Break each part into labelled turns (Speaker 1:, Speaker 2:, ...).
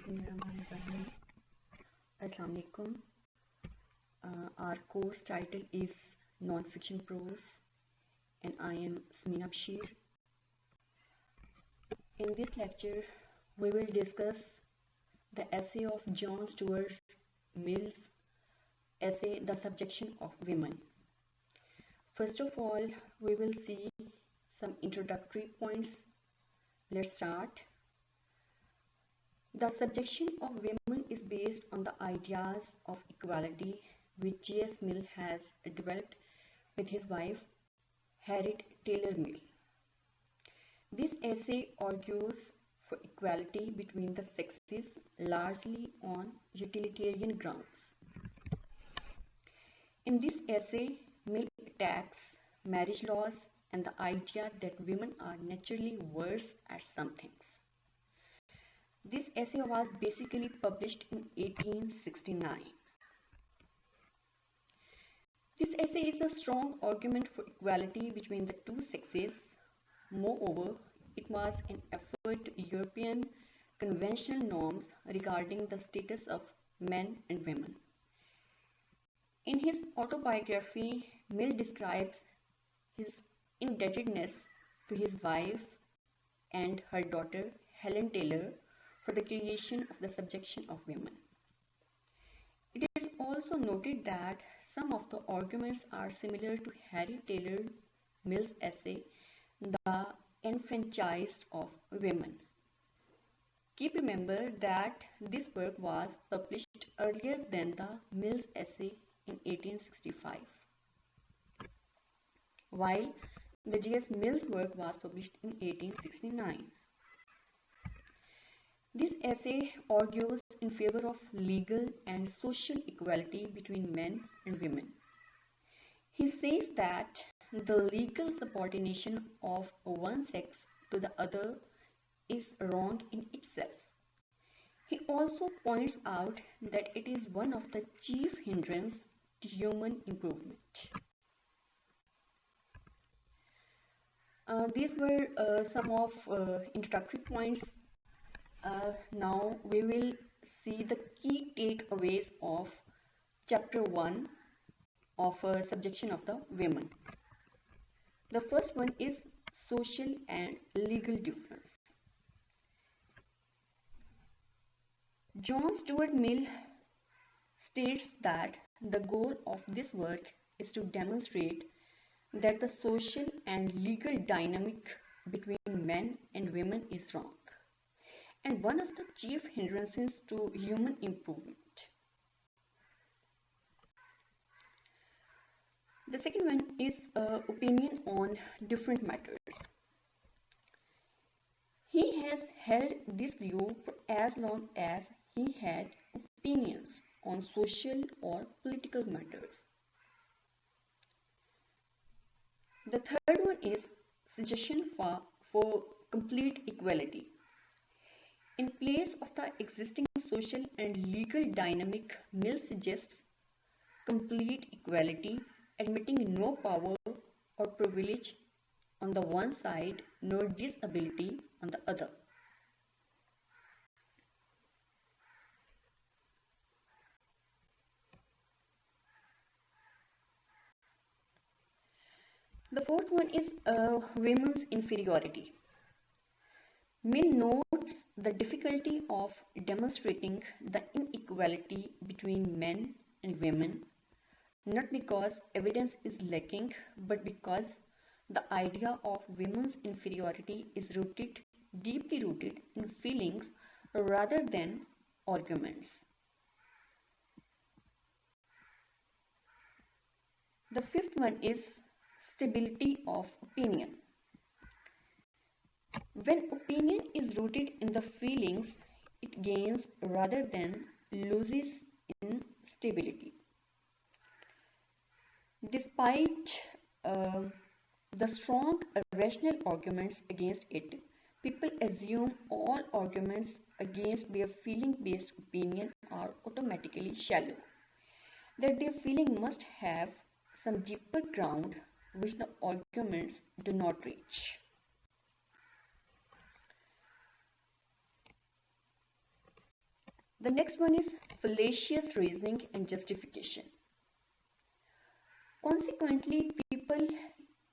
Speaker 1: Bismillahirrahmanirrahim. Assalamu alaikum. Our course title is Non-Fiction Prose, and I am Smina Bashir. In this lecture, we will discuss the essay of John Stuart Mill's essay, The Subjection of Women. First of all, we will see some introductory points. Let's start. The subjection of women is based on the ideas of equality which J.S. Mill has developed with his wife, Harriet Taylor Mill. This essay argues for equality between the sexes largely on utilitarian grounds. In this essay, Mill attacks marriage laws and the idea that women are naturally worse at some things. This essay was basically published in 1869. This essay is a strong argument for equality between the two sexes. Moreover, it was an effort to European conventional norms regarding the status of men and women. In his autobiography, Mill describes his indebtedness to his wife and her daughter, Helen Taylor, for the creation of the subjection of women. It is also noted that some of the arguments are similar to Harriet Taylor Mill's essay, The Enfranchisement of Women. Keep remember that this work was published earlier than the Mill's essay in 1865, while the J.S. Mill's work was published in 1869. This essay argues in favor of legal and social equality between men and women. He says that the legal subordination of one sex to the other is wrong in itself. He also points out that it is one of the chief hindrances to human improvement. These were some of introductory points. Now we will see the key takeaways of chapter 1 of Subjection of the Women. The first one is social and legal difference. John Stuart Mill states that the goal of this work is to demonstrate that the social and legal dynamic between men and women is wrong, and one of the chief hindrances to human improvement. The second one is opinion on different matters. He has held this view for as long as he had opinions on social or political matters. The third one is suggestion for complete equality. In place of the existing social and legal dynamic, Mill suggests complete equality, admitting no power or privilege on the one side nor disability on the other. The fourth one is women's inferiority. Mill notes the difficulty of demonstrating the inequality between men and women, not because evidence is lacking, but because the idea of women's inferiority is deeply rooted in feelings rather than arguments. The fifth one is stability of opinion. When opinion is rooted in the feelings, it gains rather than loses in stability. Despite the strong rational arguments against it, people assume all arguments against their feeling-based opinion are automatically shallow, that their feeling must have some deeper ground which the arguments do not reach. The next one is fallacious reasoning and justification. Consequently, people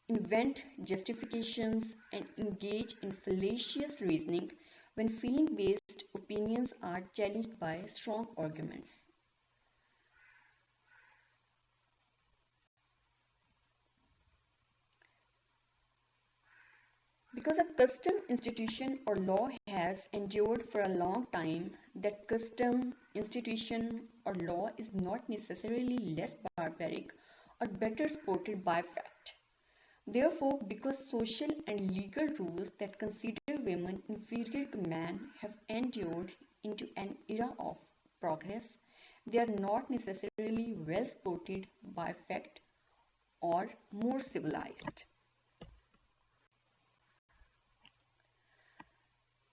Speaker 1: invent justifications and engage in fallacious reasoning when feeling-based opinions are challenged by strong arguments. Because a custom, institution, or law has endured for a long time, that custom, institution, or law is not necessarily less barbaric or better supported by fact. Therefore, because social and legal rules that consider women inferior to men have endured into an era of progress, they are not necessarily well supported by fact or more civilized.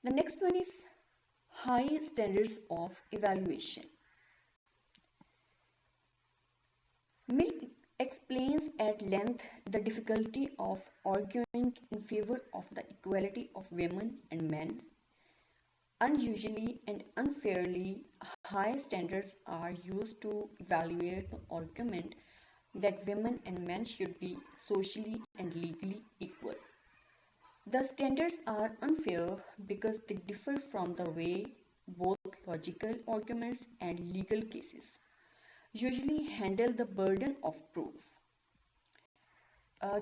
Speaker 1: The next one is high standards of evaluation. Mill explains at length the difficulty of arguing in favor of the equality of women and men. Unusually and unfairly high standards are used to evaluate the argument that women and men should be socially and legally equal. The standards are unfair because they differ from the way both logical arguments and legal cases usually handle the burden of proof.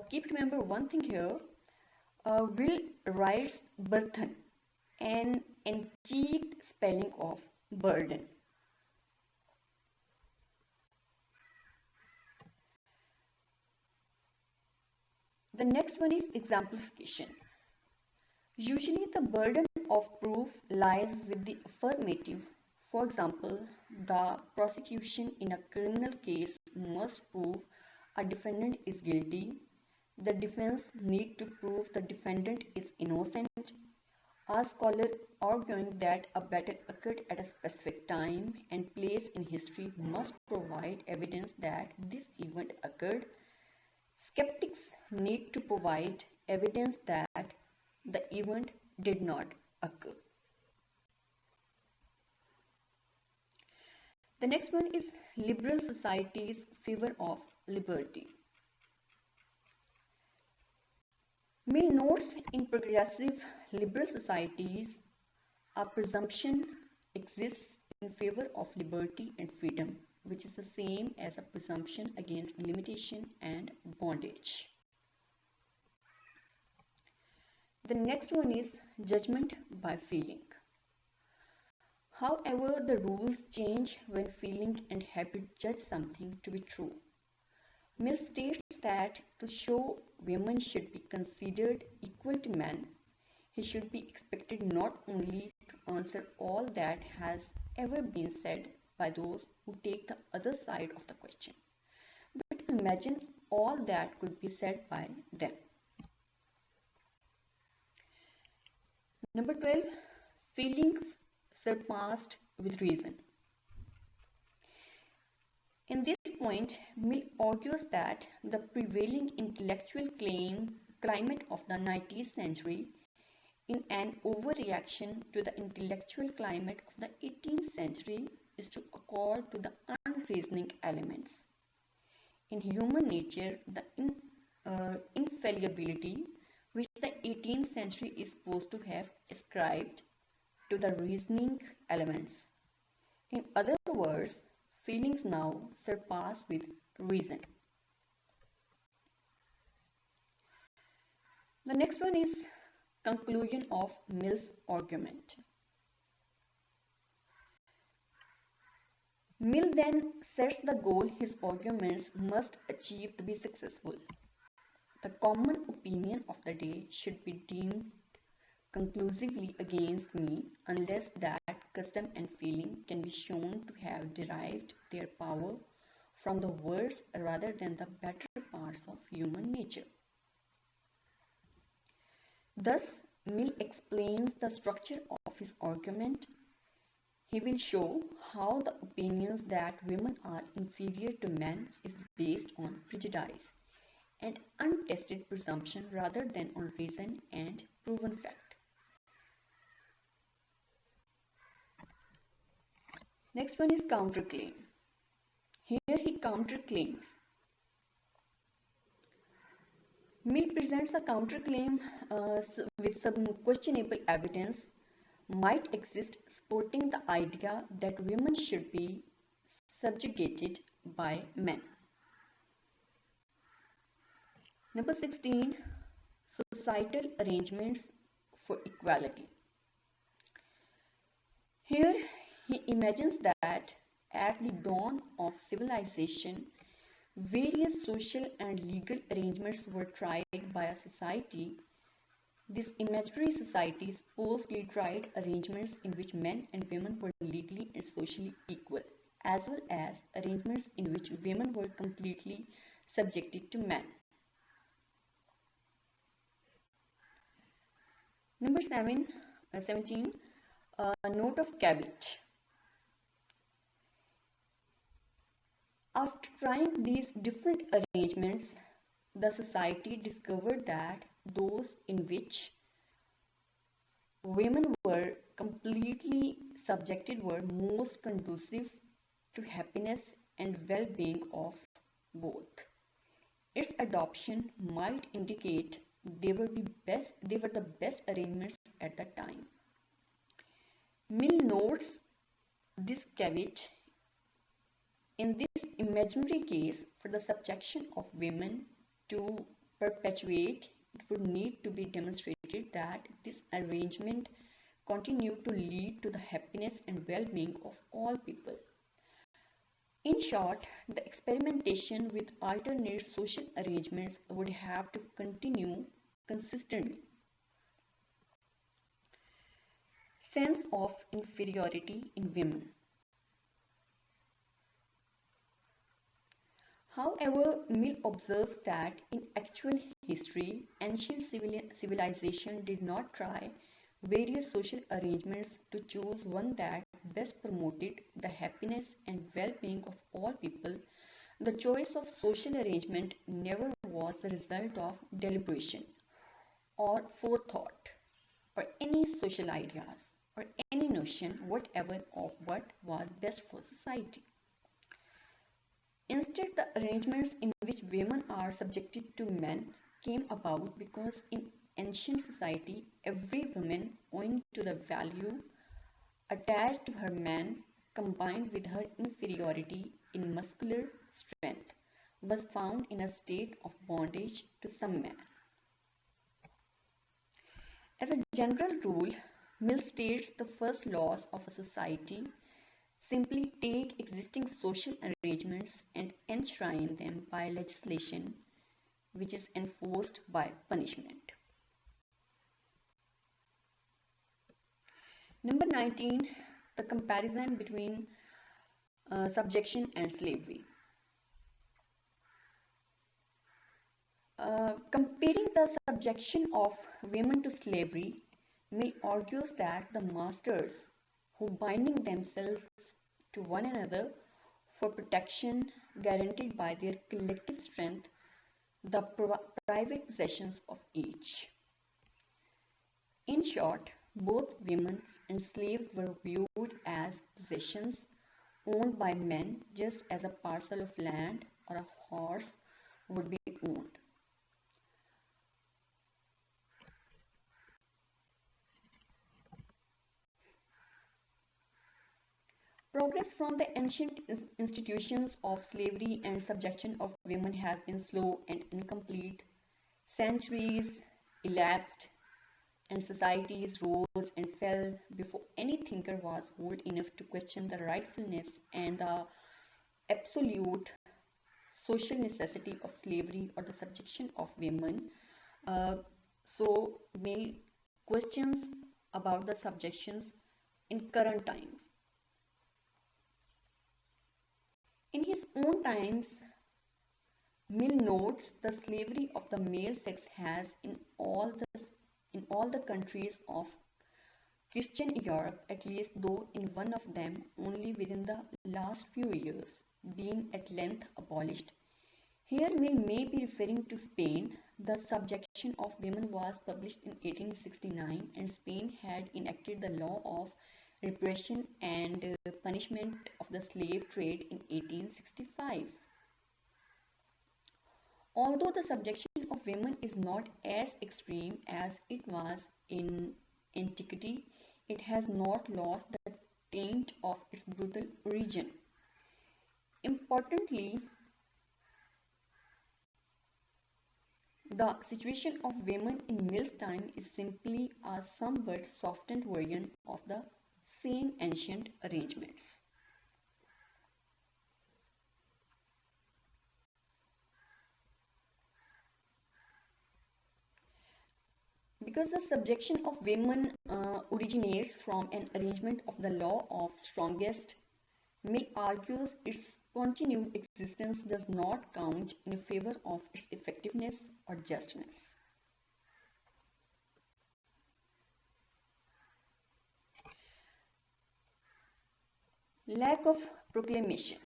Speaker 1: Keep remember one thing here. Will writes burden and cheat spelling of burden. The next one is exemplification. Usually the burden of proof lies with the affirmative. For example, the prosecution in a criminal case must prove a defendant is guilty. The defense need to prove the defendant is innocent. A scholar arguing that a battle occurred at a specific time and place in history must provide evidence that this event occurred. Skeptics need to provide evidence that the event did not occur. The next one is liberal society's favor of liberty. Mill notes in progressive liberal societies, a presumption exists in favor of liberty and freedom, which is the same as a presumption against limitation and bondage. The next one is judgment by feeling. However, the rules change when feeling and habit judge something to be true. Mill states that to show women should be considered equal to men, he should be expected not only to answer all that has ever been said by those who take the other side of the question, but to imagine all that could be said by them. Number 12, feelings surpassed with reason. In this point, Mill argues that the prevailing intellectual climate of the 19th century in an overreaction to the intellectual climate of the 18th century is to accord to the unreasoning elements. In human nature, the infallibility which the 18th century is supposed to have ascribed to the reasoning elements. In other words, feelings now surpass with reason. The next one is conclusion of Mill's argument. Mill then sets the goal his arguments must achieve to be successful. The common opinion of the day should be deemed conclusively against me unless that custom and feeling can be shown to have derived their power from the worst rather than the better parts of human nature. Thus, Mill explains the structure of his argument. He will show how the opinions that women are inferior to men is based on prejudice and untested presumption rather than on reason and proven fact. Next one is counterclaim. Here he counterclaims. Mill presents a counterclaim with some questionable evidence might exist supporting the idea that women should be subjugated by men. Number 16, societal arrangements for equality. Here he imagines that at the dawn of civilization, various social and legal arrangements were tried by a society. This imaginary society supposedly tried arrangements in which men and women were legally and socially equal, as well as arrangements in which women were completely subjected to men. Number 17, note of caveat. After trying these different arrangements, the society discovered that those in which women were completely subjected were most conducive to happiness and well-being of both. Its adoption might indicate they were the best arrangements at the time. Mill notes this caveat. In this imaginary case, for the subjection of women to perpetuate, it would need to be demonstrated that this arrangement continued to lead to the happiness and well-being of all people. In short, the experimentation with alternate social arrangements would have to continue consistently. Sense of inferiority in women. However, Mill observes that in actual history, ancient civilization did not try various social arrangements to choose one that best promoted the happiness and well-being of all people. The choice of social arrangement never was the result of deliberation or forethought or any social ideas or any notion whatever of what was best for society. Instead, the arrangements in which women are subjected to men came about because in ancient society, every woman, owing to the value attached to her man combined with her inferiority in muscular strength, was found in a state of bondage to some man. As a general rule, Mill states the first laws of a society simply take existing social arrangements and enshrine them by legislation, which is enforced by punishment. Number 19, the comparison between subjection and slavery. Comparing the subjection of women to slavery, Mill argues that the masters who binding themselves to one another for protection guaranteed by their collective strength, the private possessions of each. In short, both women and slaves were viewed as possessions owned by men just as a parcel of land or a horse would be owned. Progress from the ancient institutions of slavery and subjection of women has been slow and incomplete. Centuries elapsed and societies rose and fell before any thinker was bold enough to question the rightfulness and the absolute social necessity of slavery or the subjection of women. So Mill questions about the subjections in current times. In his own times, Mill notes the slavery of the male sex has in all the countries of Christian Europe, at least though in one of them only within the last few years, been at length abolished. Here Mill may be referring to Spain. The Subjection of Women was published in 1869 and Spain had enacted the law of repression and punishment of the slave trade in 1865. Although the subjection of women is not as extreme as it was in antiquity, it has not lost the taint of its brutal origin. Importantly, the situation of women in Mill's time is simply a somewhat softened version of the same ancient arrangements. Because the subjection of women originates from an arrangement of the law of strongest, Mill argues its continued existence does not count in favor of its effectiveness or justness. Lack of proclamation.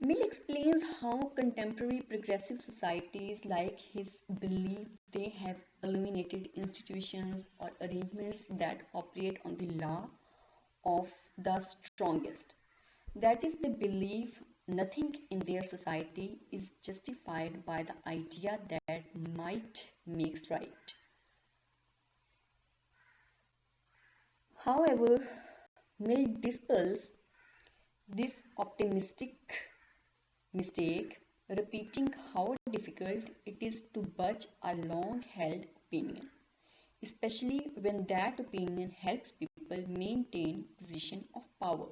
Speaker 1: Mill explains how contemporary progressive societies like his believe they have eliminated institutions or arrangements that operate on the law of the strongest. That is, they believe nothing in their society is justified by the idea that might makes right. However, Mill dispels this optimistic mistake, repeating how difficult it is to budge a long held opinion, especially when that opinion helps people maintain position of power.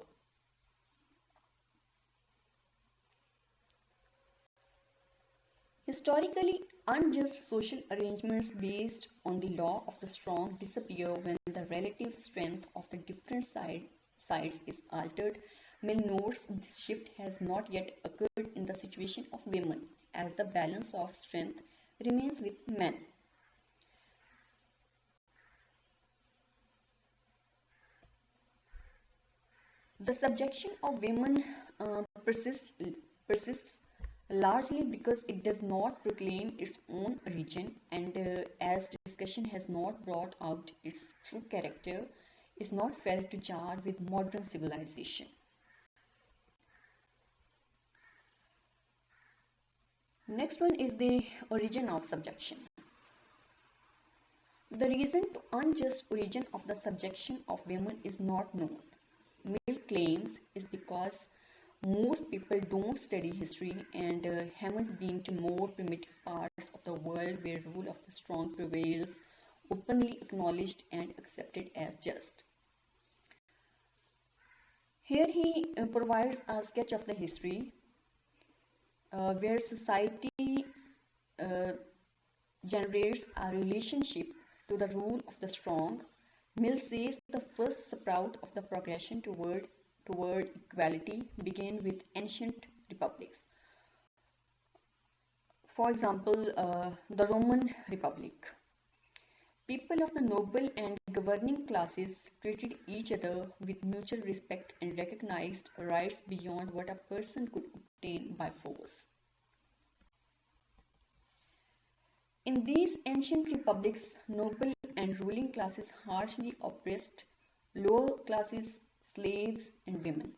Speaker 1: Historically, unjust social arrangements based on the law of the strong disappear when the relative strength of the different sides is altered. Mill notes this shift has not yet occurred in the situation of women, as the balance of strength remains with men. The subjection of women persists largely because it does not proclaim its own origin and as discussion has not brought out its true character, is not felt to jar with modern civilization. Next one is the origin of subjection. The reason to unjust origin of the subjection of women is not known. Mill claims is because most people don't study history and haven't been to more primitive parts of the world where rule of the strong prevails, openly acknowledged and accepted as just. Here he provides a sketch of the history where society uh, generates a relationship to the rule of the strong. Mill says the first sprout of the progression toward equality began with ancient republics. For example, the Roman Republic. People of the noble and governing classes treated each other with mutual respect and recognized rights beyond what a person could obtain by force. In these ancient republics, noble and ruling classes harshly oppressed lower classes, slaves, and women.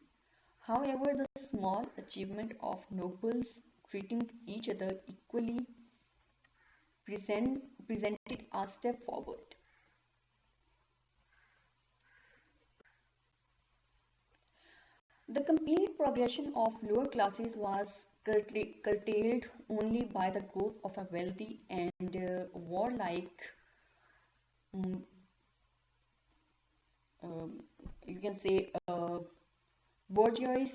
Speaker 1: However, the small achievement of nobles treating each other equally presented a step forward. The complete progression of lower classes was curtailed only by the growth of a wealthy and warlike, um, um, you can say, bourgeois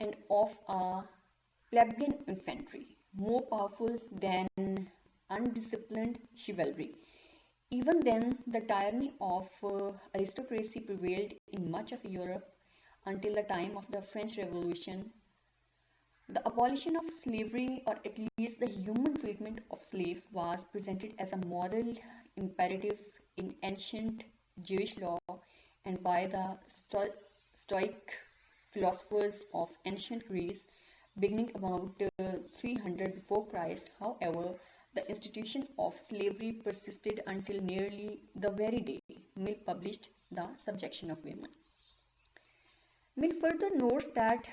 Speaker 1: and of a plebeian infantry, more powerful than undisciplined chivalry. Even then, the tyranny of aristocracy prevailed in much of Europe until the time of the French Revolution. The abolition of slavery, or at least the human treatment of slaves, was presented as a moral imperative in ancient Jewish law and by the Stoic philosophers of ancient Greece, beginning about 300 before Christ. However, the institution of slavery persisted until nearly the very day Mill published The Subjection of Women. Mill further notes that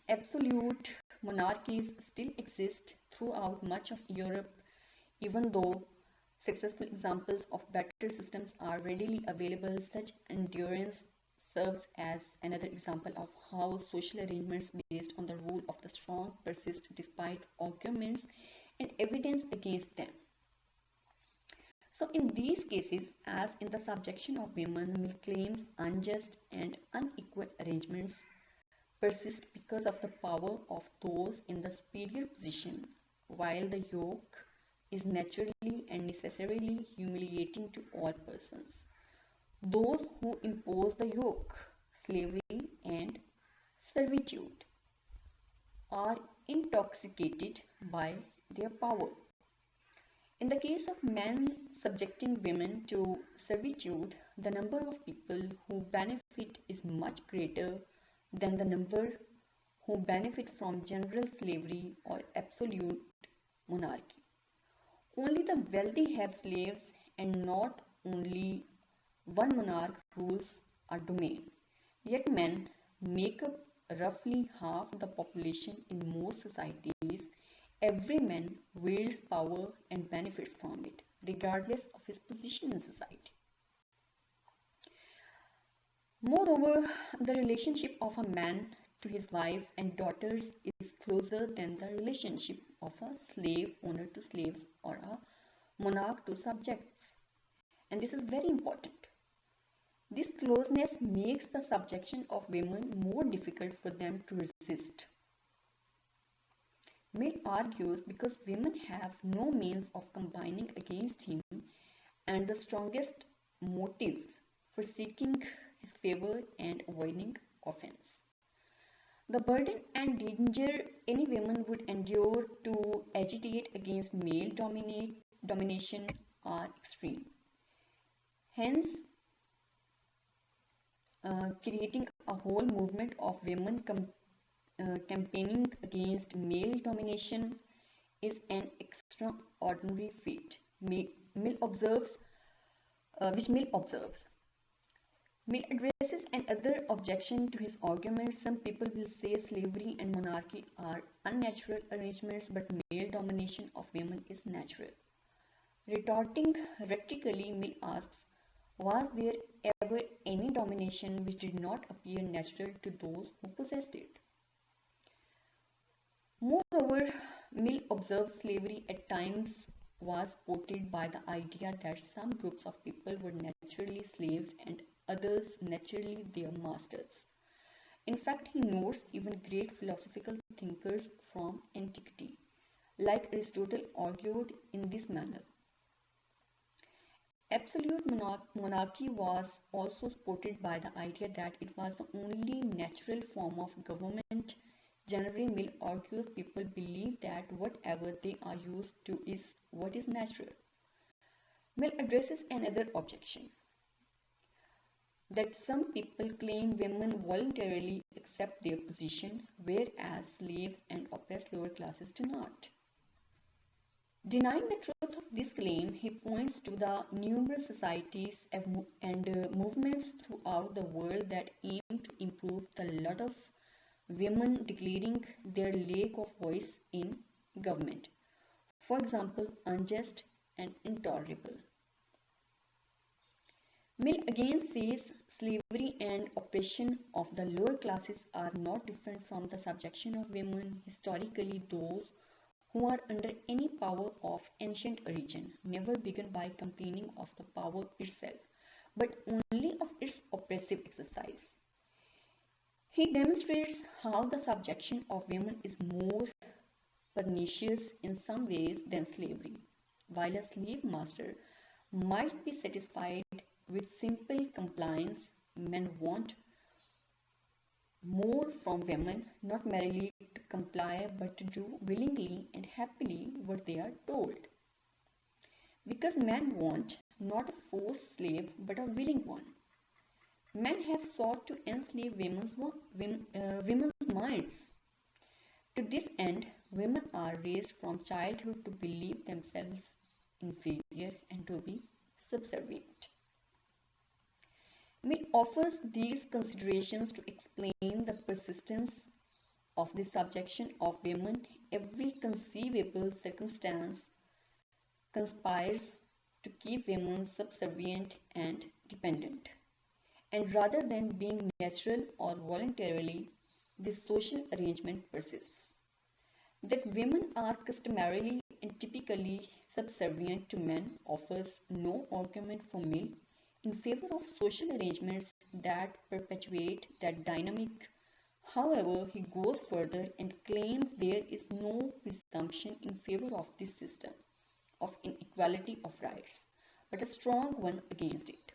Speaker 1: absolute monarchies still exist throughout much of Europe, even though successful examples of better systems are readily available. Such endurance serves as another example of how social arrangements based on the rule of the strong persist despite arguments and evidence against them. So in these cases, as in the subjection of women, Mill claims unjust and unequal arrangements persist because of the power of those in the superior position, while the yoke is naturally and necessarily humiliating to all persons. Those who impose the yoke, slavery and servitude, are intoxicated by their power. In the case of men subjecting women to servitude, the number of people who benefit is much greater than the number who benefit from general slavery or absolute monarchy. Only the wealthy have slaves, and not only one monarch rules a domain. Yet men make up roughly half the population in most societies. Every man wields power and benefits from it, regardless of his position in society. Moreover, the relationship of a man to his wife and daughters is closer than the relationship of a slave owner to slaves or a monarch to subjects. And this is very important. This closeness makes the subjection of women more difficult for them to resist. Mill argues because women have no means of combining against him and the strongest motives for seeking his favor and avoiding offense. The burden and danger any woman would endure to agitate against male domination are extreme. Hence, creating a whole movement of women campaigning against male domination is an extraordinary feat. Mill observes, which Mill observes. Mill addresses another objection to his argument. Some people will say slavery and monarchy are unnatural arrangements, but male domination of women is natural. Retorting rhetorically, Mill asks, was there ever any domination which did not appear natural to those who possessed it? Moreover, Mill observes slavery at times was supported by the idea that some groups of people were naturally slaves and others naturally their masters. In fact, he notes even great philosophical thinkers from antiquity, like Aristotle, argued in this manner. Absolute monarchy was also supported by the idea that it was the only natural form of government. Generally, Mill argues people believe that whatever they are used to is what is natural. Mill addresses another objection, that some people claim women voluntarily accept their position, whereas slaves and oppressed lower classes do not. Denying the truth of this claim, he points to the numerous societies and movements throughout the world that aim to improve the lot of women, declaring their lack of voice in government, for example, unjust and intolerable. Mill again says slavery and oppression of the lower classes are not different from the subjection of women. Historically, those who are under any power of ancient origin never began by complaining of the power itself, but only of its oppressive exercise. He demonstrates how the subjection of women is more pernicious in some ways than slavery. While a slave master might be satisfied with simple compliance, men want more from women, not merely to comply but to do willingly and happily what they are told. Because men want not a forced slave but a willing one. Men have sought to enslave women's minds. To this end, women are raised from childhood to believe themselves inferior and to be subservient. Mill offers these considerations to explain the persistence of the subjection of women. Every conceivable circumstance conspires to keep women subservient and dependent. And rather than being natural or voluntarily, this social arrangement persists. That women are customarily and typically subservient to men offers no argument for Mill in favor of social arrangements that perpetuate that dynamic. However, he goes further and claims there is no presumption in favor of this system of inequality of rights, but a strong one against it.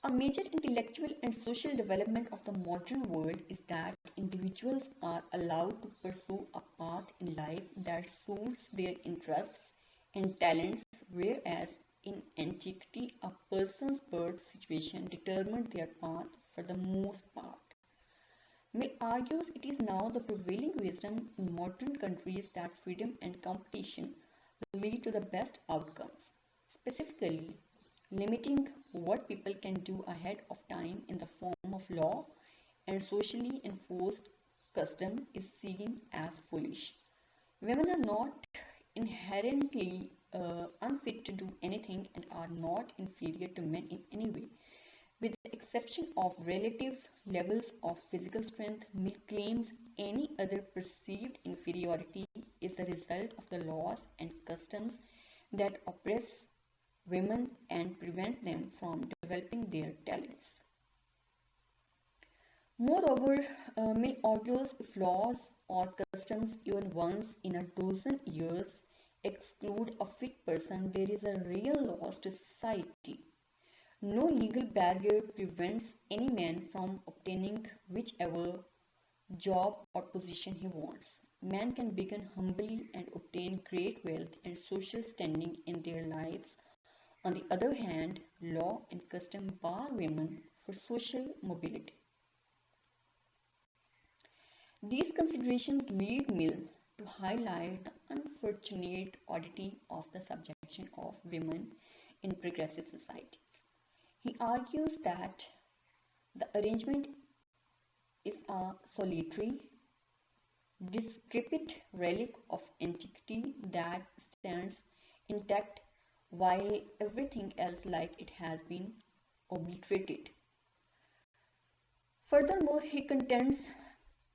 Speaker 1: A major intellectual and social development of the modern world is that individuals are allowed to pursue a path in life that suits their interests and talents, whereas in antiquity, a person's birth situation determined their path for the most part. Mill argues it is now the prevailing wisdom in modern countries that freedom and competition will lead to the best outcomes. Specifically, limiting what people can do ahead of time in the form of law and socially enforced custom is seen as foolish. Women are not inherently unfit to do anything and are not inferior to men in any way. With the exception of relative levels of physical strength, Mill claims any other perceived inferiority is the result of the laws and customs that oppress women and prevent them from developing their talents. Moreover, Mill argues if laws or customs, even once in a dozen years, exclude a fit person, there is a real loss to society. No legal barrier prevents any man from obtaining whichever job or position he wants. Man can begin humbly and obtain great wealth and social standing in their lives. On the other hand, law and custom bar women for social mobility. These considerations lead Mill to highlight the unfortunate oddity of the subjection of women in progressive societies. He argues that the arrangement is a solitary, decrepit relic of antiquity that stands intact while everything else like it has been obliterated. Furthermore, he contends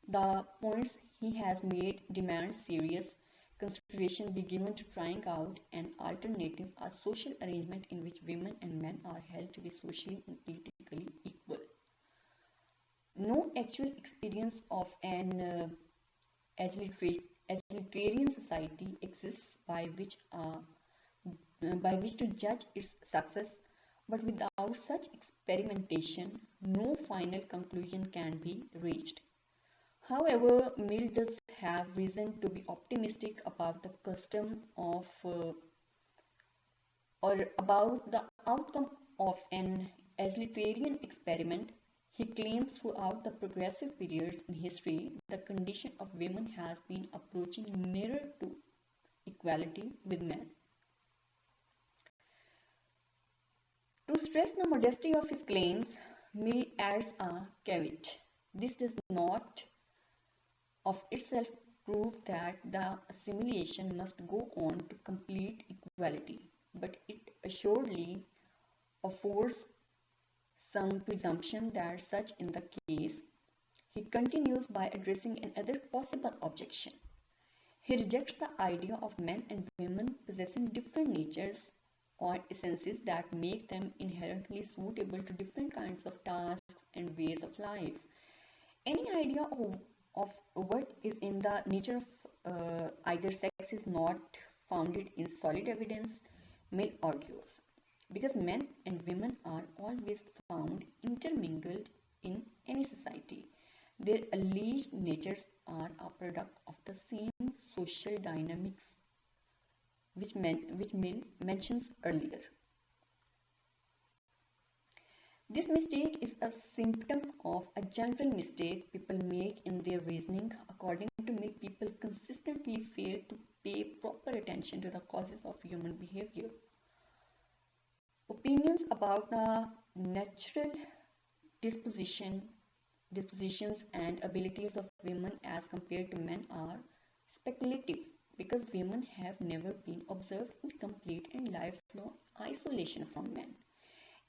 Speaker 1: the points he has made demand serious consideration be given to trying out an alternative, a social arrangement in which women and men are held to be socially and politically equal. No actual experience of an egalitarian society exists by which to judge its success, but without such experimentation, no final conclusion can be reached. However, Mill does have reason to be optimistic about the custom of or about the outcome of an egalitarian experiment. He claims throughout the progressive periods in history, the condition of women has been approaching nearer to equality with men. To stress the modesty of his claims, Mill adds a caveat. This does not of itself prove that the assimilation must go on to complete equality, but it assuredly affords some presumption that such in the case. He continues by addressing another possible objection. He rejects the idea of men and women possessing different natures or essences that make them inherently suitable to different kinds of tasks and ways of life. Any idea of what is in the nature of either sex is not founded in solid evidence, Mill argues, because men and women are always found intermingled in any society. Their alleged natures are a product of the same social dynamics which Mill mentions earlier. This mistake is a symptom of a general mistake people make in their reasoning. According to Mill, people consistently fail to pay proper attention to the causes of human behavior. Opinion about the natural dispositions and abilities of women as compared to men are speculative because women have never been observed in complete and lifelong isolation from men,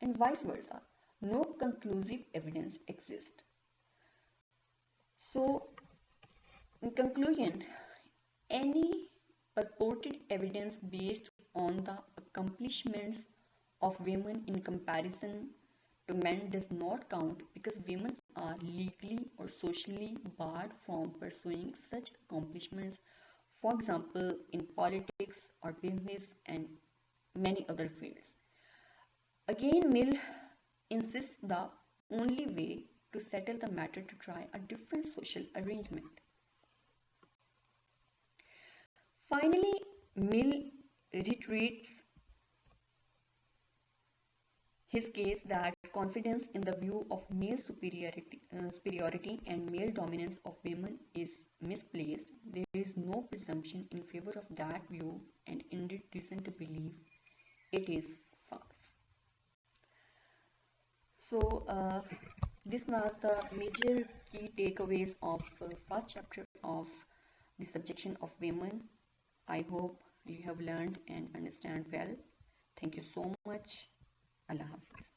Speaker 1: and vice versa. No conclusive evidence exists. So, in conclusion, any purported evidence based on the accomplishments of women in comparison to men does not count because women are legally or socially barred from pursuing such accomplishments, for example, in politics or business and many other fields. Again, Mill insists the only way to settle the matter to try a different social arrangement. Finally, Mill reiterates his case that confidence in the view of male superiority and male dominance of women is misplaced. There is no presumption in favor of that view and indeed reason to believe it is false. So, this was the major key takeaways of first chapter of the subjection of women. I hope you have learned and understand well. Thank you so much. Allah Hafiz.